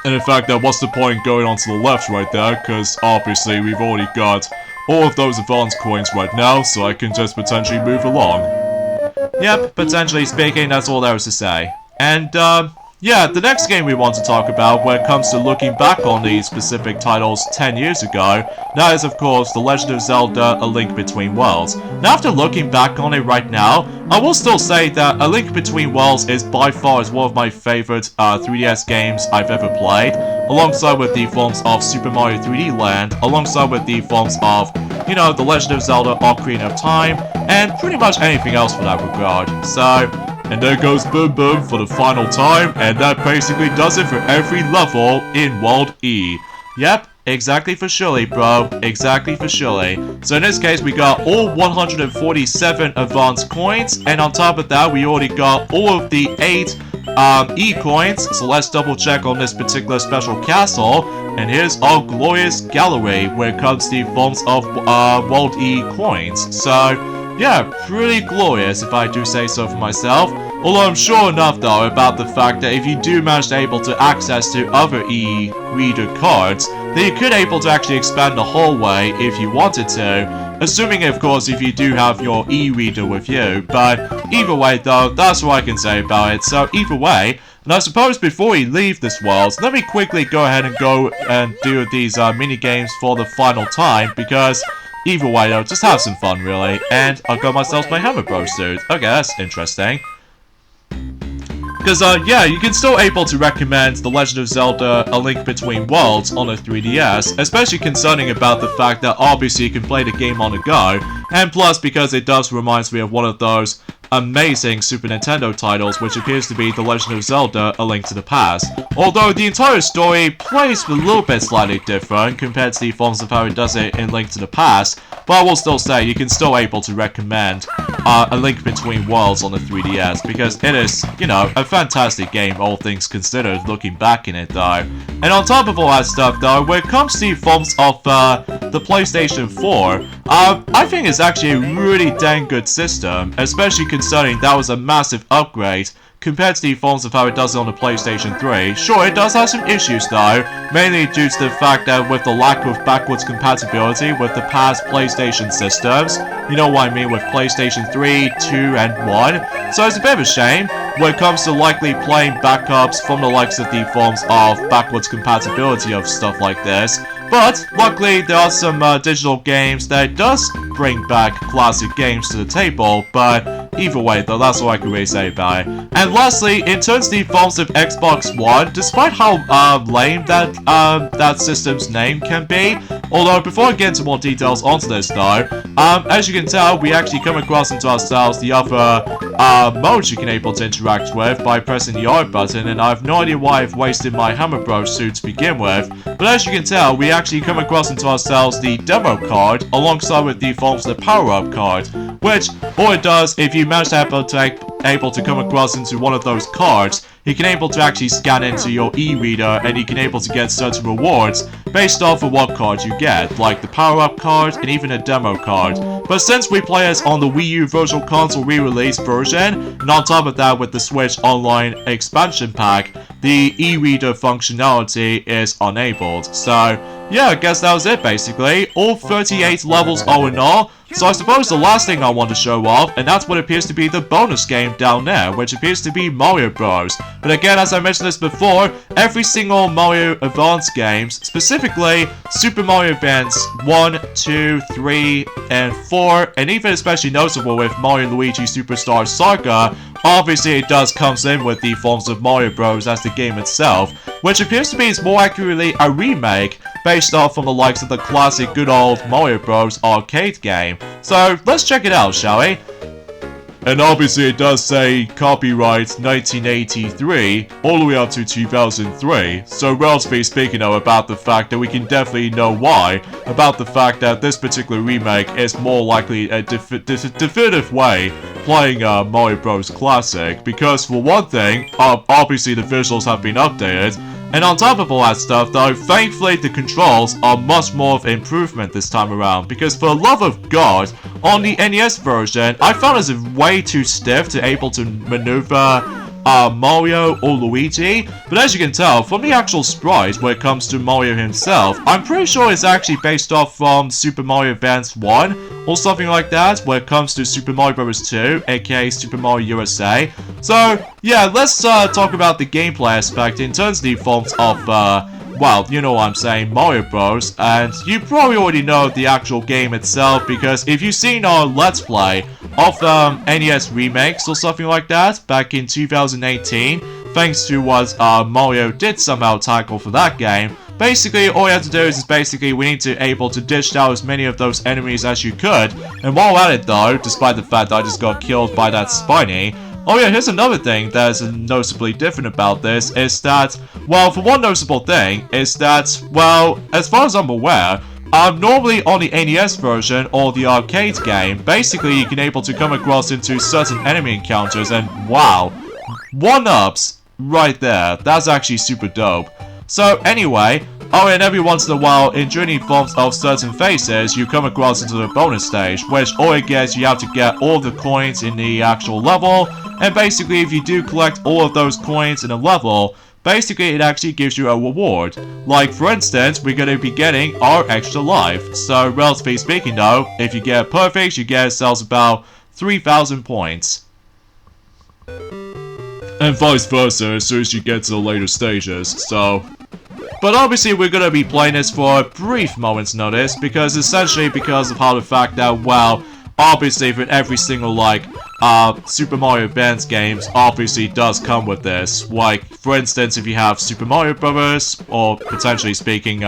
And in fact, what's the point going on to the left right there, because obviously we've already got all of those advanced coins right now, so I can just potentially move along. Yep, potentially speaking, that's all there is to say. And, yeah, the next game we want to talk about when it comes to looking back on these specific titles 10 years ago, that is of course The Legend of Zelda, A Link Between Worlds. Now after looking back on it right now, I will still say that A Link Between Worlds is by far one of my favorite 3DS games I've ever played, alongside with the forms of Super Mario 3D Land, alongside with the forms of, you know, The Legend of Zelda, Ocarina of Time, and pretty much anything else for that regard. So, and there goes Boom Boom for the final time, and that basically does it for every level in World E. Yep, exactly for surely, bro. Exactly for surely. So in this case, we got all 147 advanced coins, and on top of that, we already got all of the 8 E coins. So let's double check on this particular special castle, and here's our glorious gallery when it comes to the forms of World E coins. So yeah, pretty glorious if I do say so for myself. Although I'm sure enough though about the fact that if you do manage to able to access to other e-reader cards, then you could able to actually expand the hallway if you wanted to. Assuming of course if you do have your e-reader with you. But either way though, that's what I can say about it. So either way, and I suppose before we leave this world, let me quickly go ahead and go and do these mini games for the final time, because either way though, just have some fun really. And I got myself my Hammer Bros suit. Okay, that's interesting. Because, yeah, you can still able to recommend The Legend of Zelda A Link Between Worlds on a 3DS, especially concerning about the fact that obviously you can play the game on the go, and plus because it does remind me of one of those amazing Super Nintendo titles, which appears to be The Legend of Zelda A Link to the Past. Although the entire story plays a little bit slightly different compared to the forms of how it does it in Link to the Past, but I will still say you can still able to recommend A Link Between Worlds on the 3DS, because it is, you know, a fantastic game, all things considered, looking back in it though. And on top of all that stuff though, when it comes to the forms of the PlayStation 4, I think it's actually a really dang good system, especially concerning that was a massive upgrade compared to the forms of how it does it on the PlayStation 3. Sure, it does have some issues though, mainly due to the fact that with the lack of backwards compatibility with the past PlayStation systems, you know what I mean, with PlayStation 3, 2, and 1, so it's a bit of a shame when it comes to likely playing backups from the likes of the forms of backwards compatibility of stuff like this. But luckily there are some digital games that does bring back classic games to the table, but either way though, that's all I can really say about it. And lastly, in terms of the forms of Xbox One, despite how lame that system's name can be, although before I get into more details onto this though, as you can tell, we actually come across into ourselves the other modes you can able to interact with by pressing the R button, and I have no idea why I've wasted my Hammer Bros suit to begin with, but as you can tell, we actually come across into ourselves the demo card alongside with the forms of the power-up card, which all it does, if you manage to able to come across into one of those cards, you can able to actually scan into your e-reader and you can able to get certain rewards based off of what card you get, like the power-up card and even a demo card. But since we play as on the Wii U Virtual Console re-release version, and on top of that with the Switch Online expansion pack, the e-reader functionality is enabled. So yeah, I guess that was it basically. All 38 levels all in all. So I suppose the last thing I want to show off, and that's what appears to be the bonus game down there, which appears to be Mario Bros. But again, as I mentioned this before, every single Mario Advance games, specifically Super Mario Advance 1, 2, 3, and 4, and even especially notable with Mario Luigi Superstar Saga, obviously it does comes in with the forms of Mario Bros as the game itself, which appears to be more accurately a remake based off from the likes of the classic good old Mario Bros arcade game. So let's check it out, shall we? And obviously it does say copyright 1983 all the way up to 2003, so relatively speaking though about the fact that we can definitely know why, about the fact that this particular remake is more likely a definitive way playing Mario Bros Classic, because for one thing, obviously the visuals have been updated, and on top of all that stuff though, thankfully the controls are much more of an improvement this time around, because for the love of God, on the NES version, I found it way too stiff to able to maneuver Mario or Luigi, but as you can tell from the actual sprite when it comes to Mario himself, I'm pretty sure it's actually based off from Super Mario Advance 1 or something like that when it comes to Super Mario Bros. 2, aka Super Mario USA. So yeah, let's talk about the gameplay aspect in terms of the forms of well, you know what I'm saying, Mario Bros. And you probably already know the actual game itself, because if you've seen our Let's Play of NES remakes or something like that back in 2018, thanks to what Mario did somehow tackle for that game, basically all you have to do is basically we need to able to dish out as many of those enemies as you could. And while at it though, despite the fact that I just got killed by that Spiny, oh yeah, here's another thing that is noticeably different about this, is that, well, for one noticeable thing, is that, well, as far as I'm aware, normally on the NES version or the arcade game, basically you can able to come across into certain enemy encounters and wow, one-ups right there. That's actually super dope. So anyway, oh, and every once in a while, in during forms of certain phases, you come across into the bonus stage, which all it gets, you have to get all the coins in the actual level, and basically if you do collect all of those coins in a level, basically it actually gives you a reward. Like for instance, we're going to be getting our extra life. So relatively speaking though, if you get perfect, you get yourselves about 3,000 points. And vice versa as soon as you get to the later stages, so... But obviously we're going to be playing this for a brief moment's notice, because essentially because of how the fact that, well, obviously for every single, like, Super Mario Advance games obviously does come with this. Like, for instance, if you have Super Mario Bros., or potentially speaking,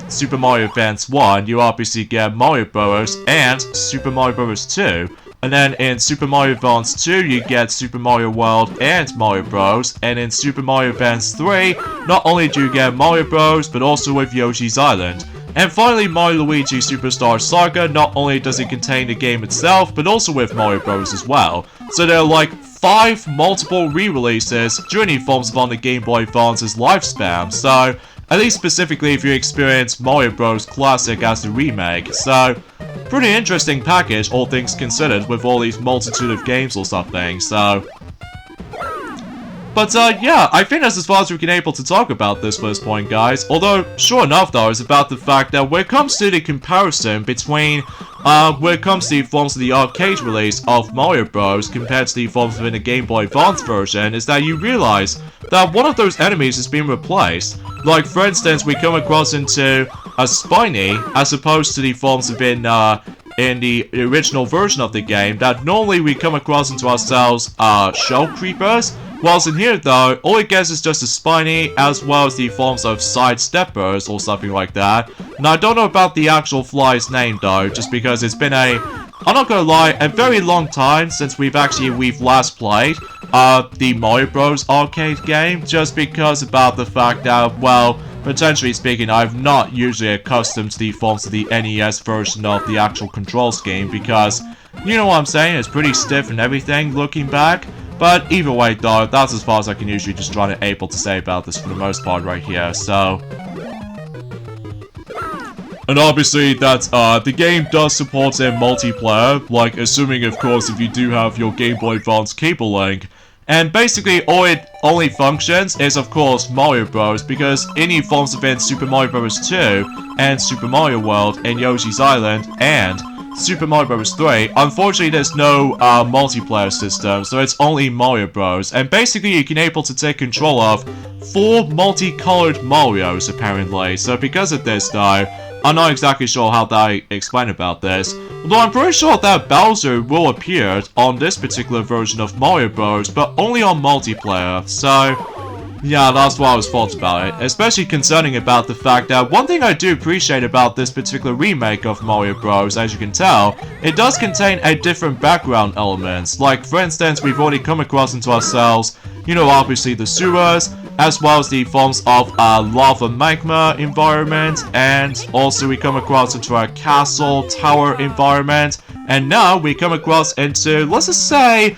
Super Mario Advance 1, you obviously get Mario Bros. And Super Mario Bros. 2. And then in Super Mario Advance 2, you get Super Mario World and Mario Bros. And in Super Mario Advance 3, not only do you get Mario Bros, but also with Yoshi's Island. And finally, Mario Luigi Superstar Saga, not only does it contain the game itself, but also with Mario Bros. As well. So there are like 5 multiple re-releases during the forms of on the Game Boy Advance's lifespan. So, at least specifically if you experience Mario Bros. Classic as the remake. So, pretty interesting package, all things considered, with all these multitude of games or something, so... But, yeah, I think that's as far as we can able to talk about this first point, guys. Although, sure enough, though, it's about the fact that when it comes to the comparison between, when it comes to the forms of the arcade release of Mario Bros. Compared to the forms within the Game Boy Advance version, is that you realize that one of those enemies is being replaced. Like, for instance, we come across into a Spiny, as opposed to the forms within, in the original version of the game, that normally we come across into ourselves, Shell Creepers. Whilst in here, though, all it gets is just a Spiny, as well as the forms of Side Steppers, or something like that. And I don't know about the actual fly's name, though, just because it's been I'm not gonna lie, a very long time since we've last played, the Mario Bros. Arcade game, just because about the fact that, well, potentially speaking, I'm not usually accustomed to the forms of the NES version of the actual control scheme, because, you know what I'm saying, it's pretty stiff and everything, looking back. But either way, though, that's as far as I can usually just try to able to say about this for the most part right here, so... And obviously, that, the game does support a multiplayer, like, assuming, of course, if you do have your Game Boy Advance cable link. And basically, all it only functions is, of course, Mario Bros. Because any forms within Super Mario Bros. 2, and Super Mario World, and Yoshi's Island, and Super Mario Bros. 3, unfortunately there's no multiplayer system, so it's only Mario Bros. And basically you can able to take control of 4 multicolored Marios, apparently. So because of this, though, I'm not exactly sure how to explain about this. Although I'm pretty sure that Bowser will appear on this particular version of Mario Bros, but only on multiplayer, so... yeah, that's what I was thought about it, especially concerning about the fact that one thing I do appreciate about this particular remake of Mario Bros, as you can tell, it does contain a different background elements. Like, for instance, we've already come across into ourselves, you know, obviously the sewers, as well as the forms of lava magma environment, and also we come across into our castle tower environment, and now we come across into, let's just say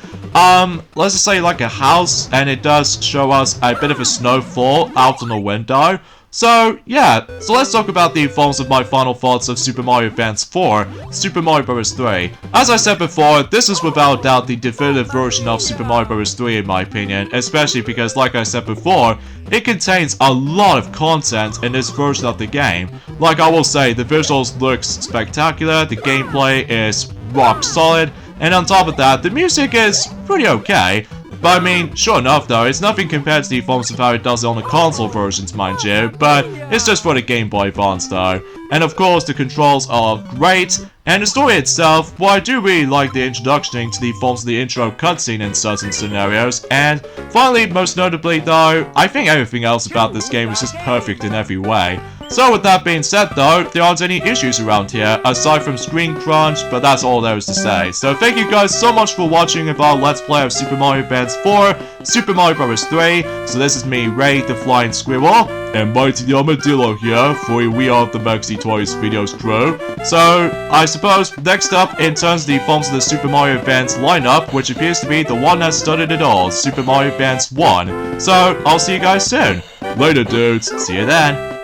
like a house, and it does show us a bit of a snowfall out on the window. So, yeah, so let's talk about the forms of my final thoughts of Super Mario Advance 4, Super Mario Bros. 3. As I said before, this is without doubt the definitive version of Super Mario Bros. 3 in my opinion, especially because, like I said before, it contains a lot of content in this version of the game. Like I will say, the visuals looks spectacular, the gameplay is rock solid, and on top of that, the music is pretty okay. But I mean, sure enough though, it's nothing compared to the forms of how it does it on the console versions, mind you, but it's just for the Game Boy Advance though. And of course, the controls are great, and the story itself, well, I do really like the introduction to the forms of the intro cutscene in certain scenarios, and finally, most notably though, I think everything else about this game is just perfect in every way. So with that being said though, there aren't any issues around here, aside from screen crunch, but that's all there is to say. So thank you guys so much for watching our Let's Play of Super Mario Advance 4, Super Mario Bros. 3. So this is me, Ray the Flying Squirrel, and Mighty the Armadillo here, for we are the Maxi Toys Videos crew. So, I suppose, next up, in terms of the forms of the Super Mario Advance lineup, which appears to be the one that started it all, Super Mario Advance 1. So, I'll see you guys soon. Later dudes, see you then.